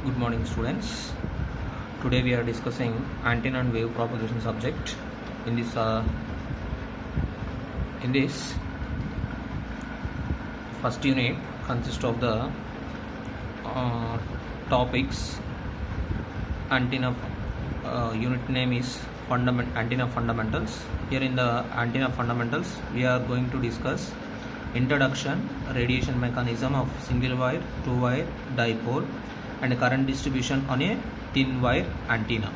Good morning, students. Today we are discussing antenna and wave propagation subject. In this first unit consists of the topics. Antenna unit name is antenna fundamentals. Here in the antenna fundamentals, we are going to discuss introduction, radiation mechanism of single wire, two wire, dipole, and current distribution on a thin wire antenna.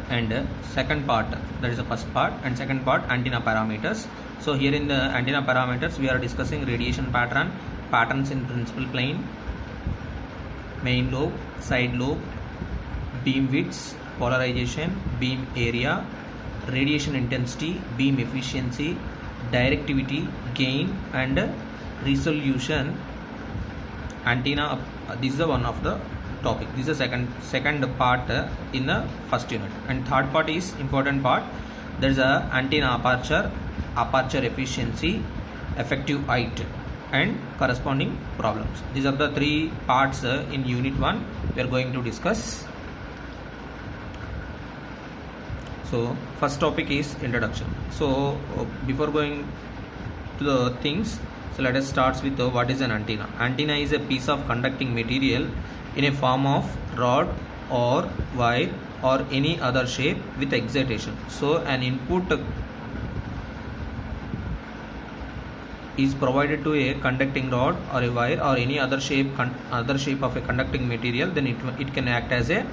And second part, that is the first part, and second part, antenna parameters. So here in the antenna parameters, we are discussing radiation patterns in principal plane, main lobe, side lobe, beam widths, polarization, beam area, radiation intensity, beam efficiency, directivity, gain, and resolution. Antenna, this is the one of the topic. This is the second part in the first unit, and third part is important part. There is a antenna aperture efficiency, effective height, and corresponding problems. These are the three parts in unit 1 we are going to discuss. So first topic is introduction. So before going to the things, so let us start with what is an antenna. Antenna is a piece of conducting material in a form of rod or wire or any other shape with excitation. So an input is provided to a conducting rod or a wire or any other shape of a conducting material, then it can act as a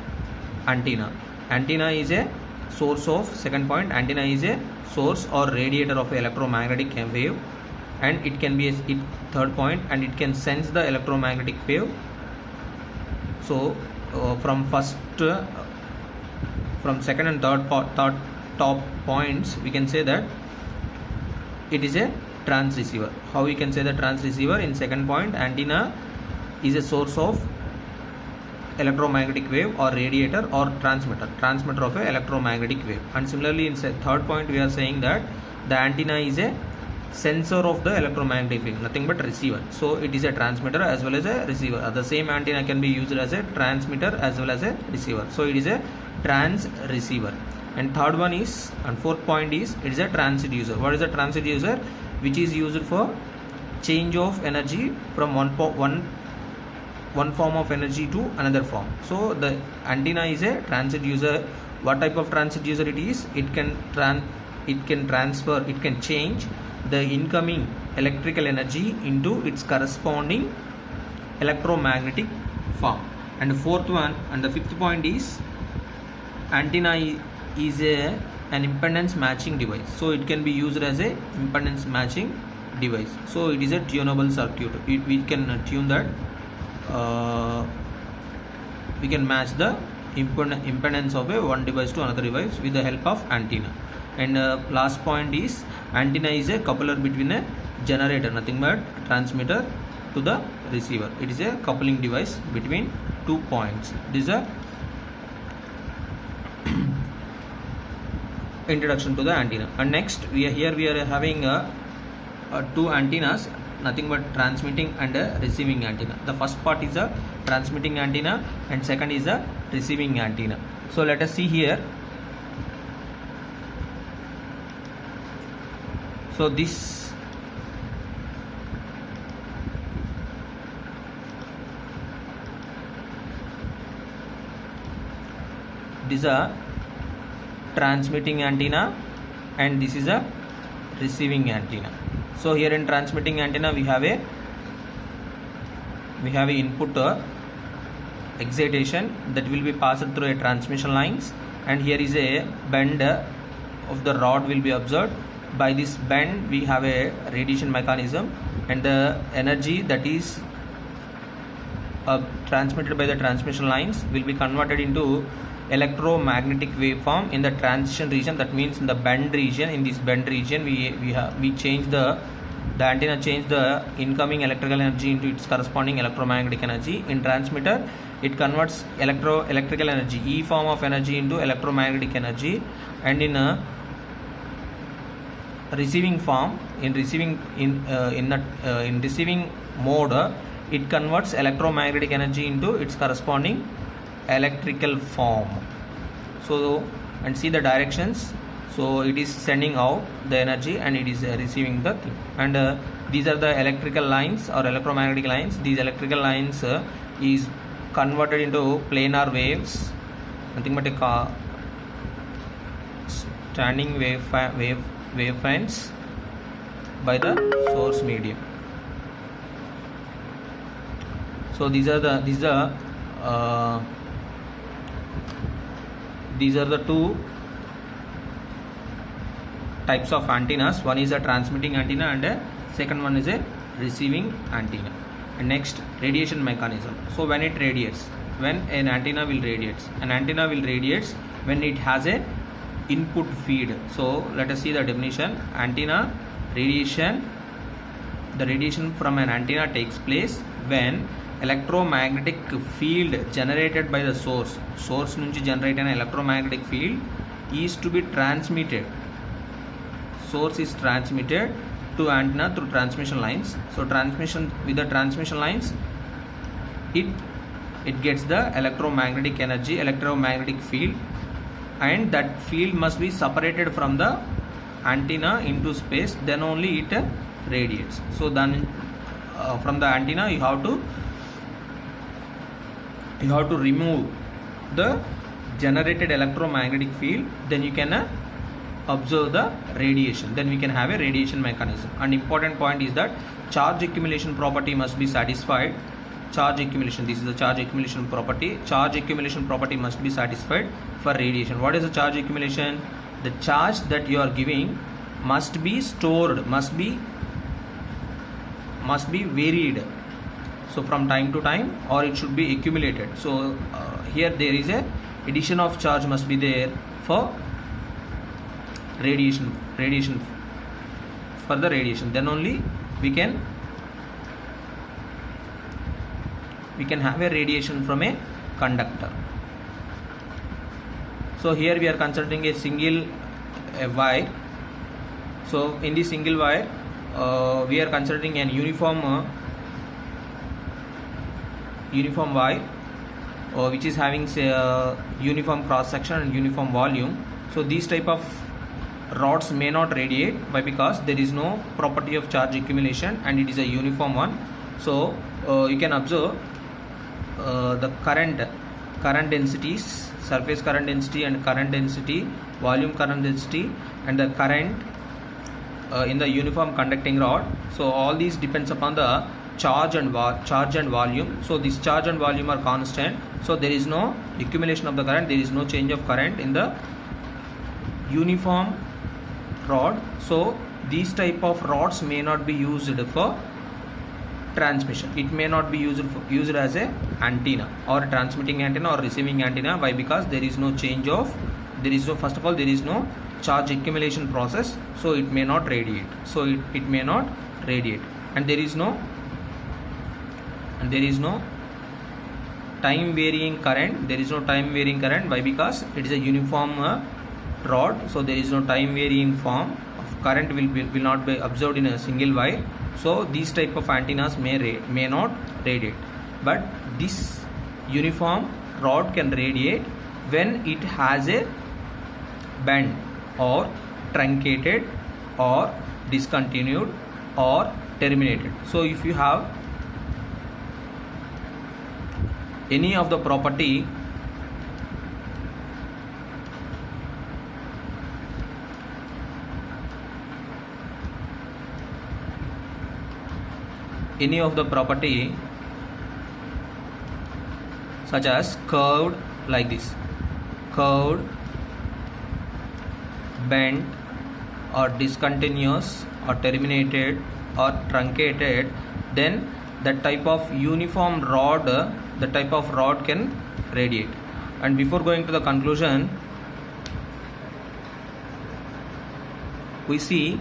antenna. Antenna is a source of, second point, antenna is a source or radiator of electromagnetic wave, and it can be third point, and it can sense the electromagnetic wave. So from second and third top points, we can say that it is a transceiver. How we can say the transceiver? In second point, antenna is a source of electromagnetic wave or radiator or transmitter of a electromagnetic wave. And similarly in third point, we are saying that the antenna is a sensor of the electromagnetic wave, nothing but receiver. So it is a transmitter as well as a receiver. The same antenna can be used as a transmitter as well as a receiver. So it is a transceiver. And third one is, and fourth point is, it is a transducer. What is a transducer? Which is used for change of energy from one form of energy to another form. So the antenna is a transducer. What type of transducer it is? It can transfer, it can change the incoming electrical energy into its corresponding electromagnetic form. And the fourth one and the fifth point is, antenna is an impedance matching device. So it can be used as a impedance matching device. So it is a tunable circuit. We can tune that. We can match the impedance of one device to another device with the help of antenna. And last point is, antenna is a coupler between a generator, nothing but transmitter, to the receiver. It is a coupling device between 2 points. This is a introduction to the antenna. And next we are having two antennas, nothing but transmitting and receiving antenna. The first part is a transmitting antenna and second is a receiving antenna. So let us see here. So this is a transmitting antenna and this is a receiving antenna. So here in transmitting antenna we have a input excitation that will be passed through a transmission lines, and here is a bend of the rod will be observed. By this bend we have a radiation mechanism, and the energy that is transmitted by the transmission lines will be converted into electromagnetic waveform in the transition region. That means in the bend region, in this bend region we change the antenna change the incoming electrical energy into its corresponding electromagnetic energy. In transmitter it converts electrical energy, E form of energy, into electromagnetic energy, and in receiving form, in receiving mode, it converts electromagnetic energy into its corresponding electrical form. So, and see the directions. So it is sending out the energy and it is receiving the thing. And these are the electrical lines or electromagnetic lines. These electrical lines is converted into planar waves, nothing but a standing wavefronts by the source medium. So these are the two types of antennas. One is a transmitting antenna and a second one is a receiving antenna. And next, radiation mechanism. So when it radiates, when an antenna will radiate when it has a input feed. So let us see the definition. Antenna radiation. The radiation from an antenna takes place when electromagnetic field generated by the source nunchi generate an electromagnetic field is to be transmitted. Source is transmitted to antenna through transmission lines. So transmission, with the transmission lines, it gets the electromagnetic energy, electromagnetic field, and that field must be separated from the antenna into space, then only it radiates. So then from the antenna you have to remove the generated electromagnetic field, then you can observe the radiation, then we can have a radiation mechanism. And important point is that charge accumulation property must be satisfied. Charge accumulation, this is the charge accumulation property. Charge accumulation property must be satisfied for radiation. What is the charge accumulation? The charge that you are giving must be stored, must be varied, so from time to time, or it should be accumulated. So here there is a addition of charge must be there for radiation for the radiation, then only we can have a radiation from a conductor. So here we are considering a single wire. So in this single wire we are considering an uniform wire which is having uniform cross section and uniform volume. So these type of rods may not radiate. Why? Because there is no property of charge accumulation and it is a uniform one. So you can observe the current densities, surface current density and current density, volume current density, and the current in the uniform conducting rod. So all these depends upon the charge and volume. So this charge and volume are constant, so there is no accumulation of the current, there is no change of current in the uniform rod. So these type of rods may not be used for transmission. It may not be used as a antenna or a transmitting antenna or receiving antenna. Why? Because there is no change of, first of all there is no charge accumulation process, so it may not radiate. So it may not radiate, and there is no time varying current. There is no time varying current. Why? Because it is a uniform rod, so there is no time varying form of current will not be observed in a single wire. So these type of antennas may not radiate, but this uniform rod can radiate when it has a bend or truncated or discontinued or terminated. So if you have any of the property such as curved, like this, curved, bent or discontinuous or terminated or truncated, then that type of uniform rod, can radiate. And before going to the conclusion, we see